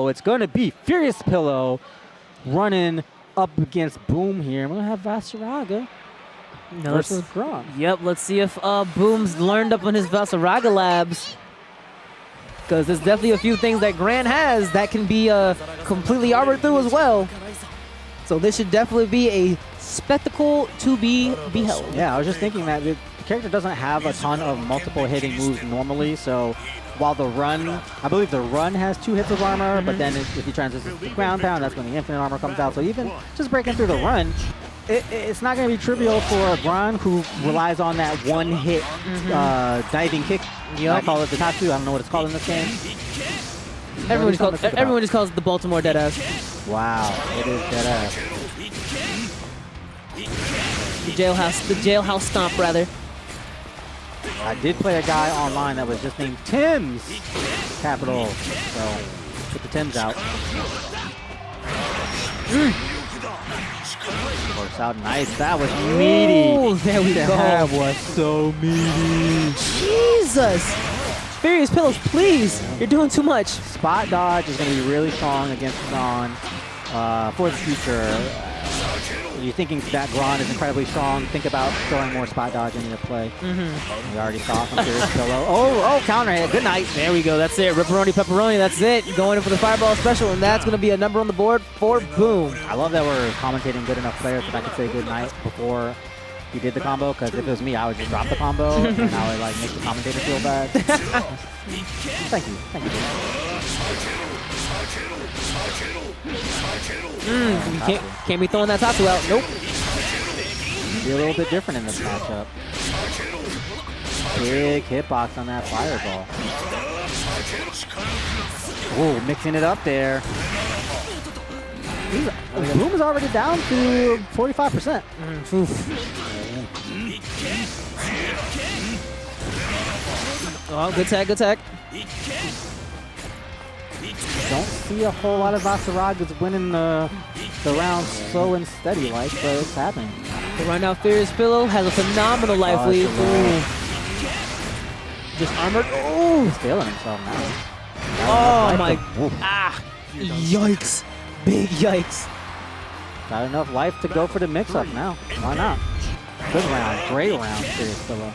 So it's going to be Furious Pillow running up against Boom here. We're going to have Vaseraga versus Gran. Yep, let's see if Boom's learned up on his Vaseraga labs. Because there's definitely a few things that Gran has that can be completely armored through as well. So this should definitely be a spectacle to be beheld. Yeah, I was just thinking that the character doesn't have a ton of multiple hitting moves normally, so while the run, I believe the run has 2 hits of armor, but then if he transitions to ground pound, that's when the infinite armor comes out. So even just breaking through the run, it's not going to be trivial for Gran, who relies on that one-hit diving kick. I call it the Tatsu. I don't know what it's called in this game. Everyone just calls it the Baltimore Deadass. Wow, it is Deadass. The jailhouse stomp, rather. I did play a guy online that was just named Tim's Capital, so put the Tim's out. Works out nice. That was meaty. Oh, there we go. That was so meaty. Jesus. Furious Pillows, please. You're doing too much. Spot dodge is going to be really strong against Gran for the future. You're thinking that Gran is incredibly strong. Think about throwing more spot dodge into your play. We already saw from Furious Pillow. Oh, counter hit. Good night. There we go. That's it. Ripperoni Pepperoni. That's it. Going in for the Fireball Special, and that's going to be a number on the board for Boom. I love that we're commentating good enough players that I could say good night before he did the combo, because if it was me, I would just drop the combo, and I would like make the commentator feel bad. Thank you. Can't be throwing that Tatsu out. Nope. Be a little bit different in this matchup. Big hitbox on that fireball. Ooh, mixing it up there. Boom is already down to 45%. Oh, good tag, good tag. Don't see a whole lot of Vaseragas winning the round slow and steady like, but it's happening. But right now, Furious Pillow has a phenomenal life lead. Just armored. Ooh, he's feeling himself now. Oh my! Yikes! Big yikes! Got enough life to go for the mix-up now. Why not? Good round, great round, Furious Pillow.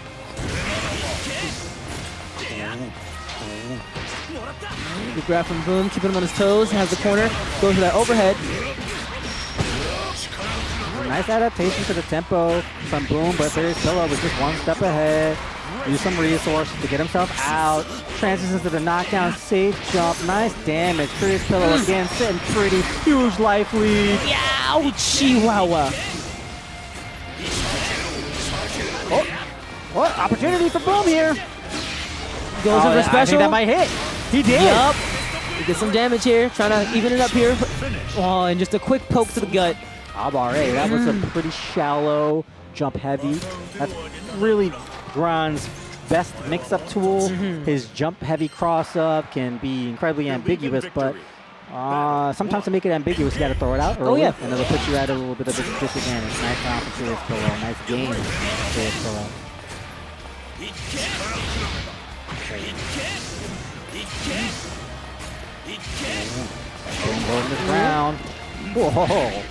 Good grab from Boom, keeping him on his toes. Has the corner, goes for that overhead. Nice adaptation to the tempo from Boom, but Furious Pillow was just one step ahead. Use some resources to get himself out. Transitions to the knockdown, safe jump, nice damage. Furious Pillow again sitting pretty, huge life lead. Yow, Chihuahua. Oh, what opportunity for Boom here? Goes in for special. I think that might hit. He did. Yup. He gets some damage here, trying to even it up here. Oh, and just a quick poke to the gut. Abare, that was a pretty shallow jump heavy. That's really Gran's best mix-up tool. His jump heavy cross-up can be incredibly ambiguous, but sometimes to make it ambiguous, you got to throw it out early, and it'll put you at a little bit of a disadvantage. Nice round for Furious Pillow. Nice game for Furious Pillow. Boom, holding this round. Whoa.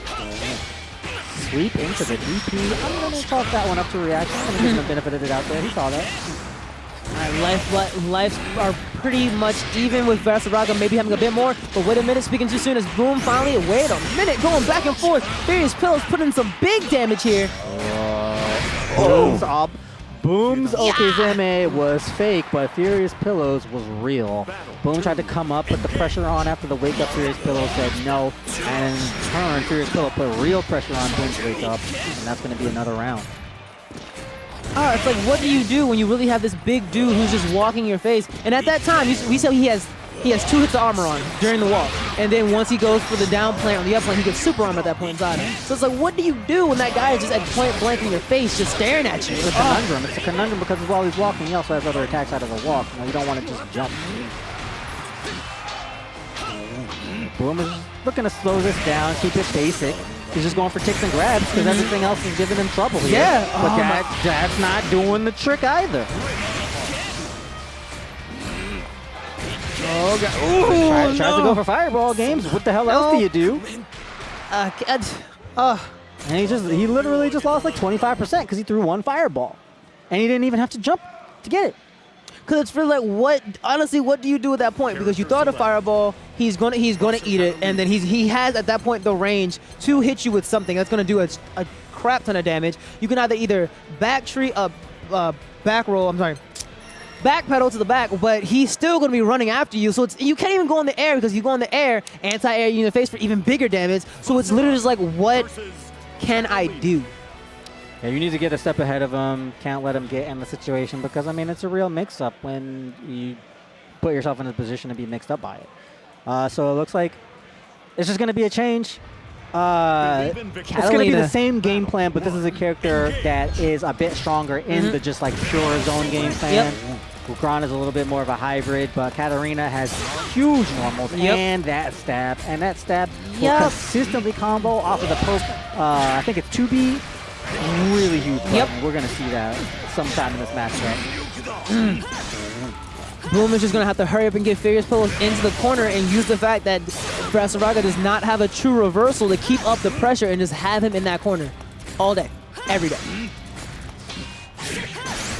Sweep into the DP. I'm going to chalk that one up to reaction. I'm going to give him the benefit of it out there. He saw that. Lives are pretty much even with Vaseraga maybe having a bit more, but wait a minute, speaking too soon as Boom finally, wait a minute, going back and forth. Furious Pillow's putting some big damage here. Boom's Okizeme was fake, but Furious Pillows was real. Boom tried to come up, put the pressure on after the wake up. Furious Pillow said no, and in turn, Furious Pillow put real pressure on Boom's wake up, and that's going to be another round. It's like, what do you do when you really have this big dude who's just walking in your face? And at that time, we said he has 2 hits of armor on during the walk. And then once he goes for the down plane or the up plane, he gets super armor at that point in time. So it's like, what do you do when that guy is just at point blank in your face, just staring at you? It's a conundrum. It's a conundrum because while he's walking, he also has other attacks out of the walk. You don't want to just jump. Boom is looking to slow this down, keep it basic. He's just going for kicks and grabs because everything else is giving him trouble here. Yeah. But that's not doing the trick either. Oh, Oh, God. Ooh, Tries to go for fireball games. What the hell else do you do? And he literally just lost like 25% because he threw one fireball. And he didn't even have to jump to get it. Because it's really like, honestly, what do you do at that point? Because you throw the fireball, he's gonna eat it, and then he has at that point the range to hit you with something that's gonna do a crap ton of damage. You can either backpedal to the back, but he's still going to be running after you. So you can't even go in the air, because you go in the air, anti-air you in the face for even bigger damage. So it's literally just like, what can I do? Yeah, you need to get a step ahead of him. Can't let him get in the situation, because, I mean, it's a real mix-up when you put yourself in a position to be mixed up by it. So it looks like it's just going to be a change. It's going to be the same game plan, but this is a character that is a bit stronger in the just like pure zone game plan. Gran is a little bit more of a hybrid, but Katalina has huge normals and that stab. And that stab will consistently combo off of the poke. I think it's 2B. Really huge. We're going to see that sometime in this matchup. Boom is just going to have to hurry up and get Furious Pillows into the corner and use the fact that Vaseraga does not have a true reversal to keep up the pressure and just have him in that corner all day, every day.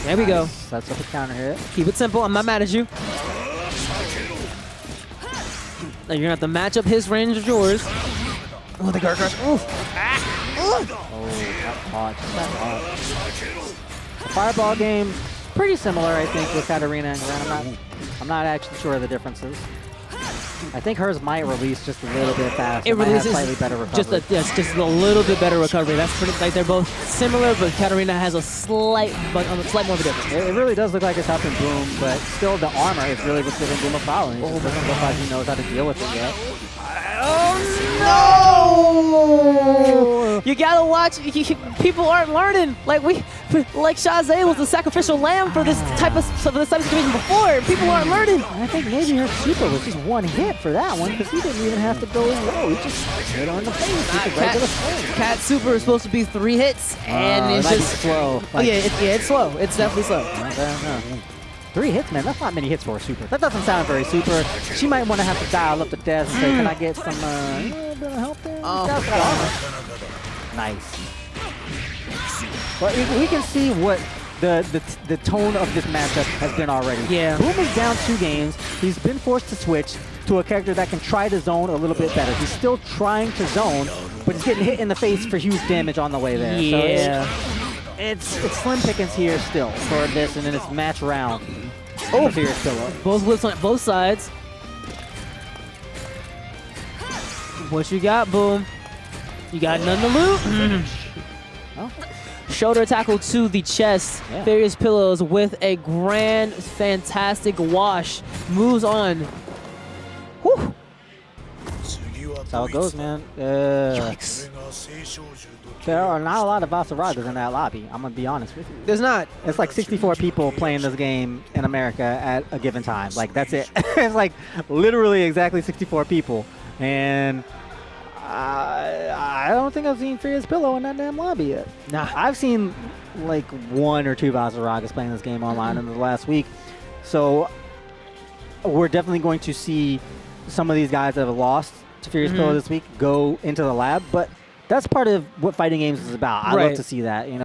There we go. That's up a counter hit. Keep it simple. I'm not mad at you. Now you're going to have to match up his range with yours. Oh, the guard crush. Oof. Oh, that hot. The fireball game, pretty similar, I think, with Katalina and Gran. I'm not actually sure of the differences. I think hers might release just a little bit faster. It releases slightly better recovery. Just a little bit better recovery. That's pretty, like, they're both similar, but Katalina has a slight more of a difference. It really does look like it's helping Boom, but still the armor is really what's giving Boom a foul. It just doesn't look like he knows how to deal with it yet. Oh no! You gotta watch. People aren't learning. Like Shazay was the sacrificial lamb for this type of situation before. People aren't learning. I think maybe her super was just one hit for that one, because he didn't even have to go low. He just hit her in the face. Cat super is supposed to be 3 hits, and it's just slow. Like, it's slow. It's definitely slow. 3 hits, man. That's not many hits for a super. That doesn't sound very super. She might want to have to dial up the desk and say, "Can I get some bit of help there?" Nice. But we can see what the tone of this matchup has been already. Yeah. Boom is down 2 games. He's been forced to switch to a character that can try to zone a little bit better. He's still trying to zone, but he's getting hit in the face for huge damage on the way there. Yeah. So it's slim pickings here still for this, and then it's match round. Oh, Furious Pillow. Both whips on both sides. What you got, Boom? You got none to loot? Oh. Shoulder tackle to the chest. Yeah. Furious Pillows with a grand, fantastic wash. Moves on. Whew. That's how it goes, man. Yikes. There are not a lot of Vaseragas in that lobby. I'm going to be honest with you. There's not. It's like 64 people playing this game in America at a given time. Like, that's it. It's like literally exactly 64 people. And I don't think I've seen Furious Pillow in that damn lobby yet. Nah. I've seen like 1 or 2 Vaseragas playing this game online in the last week. So we're definitely going to see some of these guys that have lost to Furious Pillow this week go into the lab. But that's part of what fighting games is about. I love to see that, you know.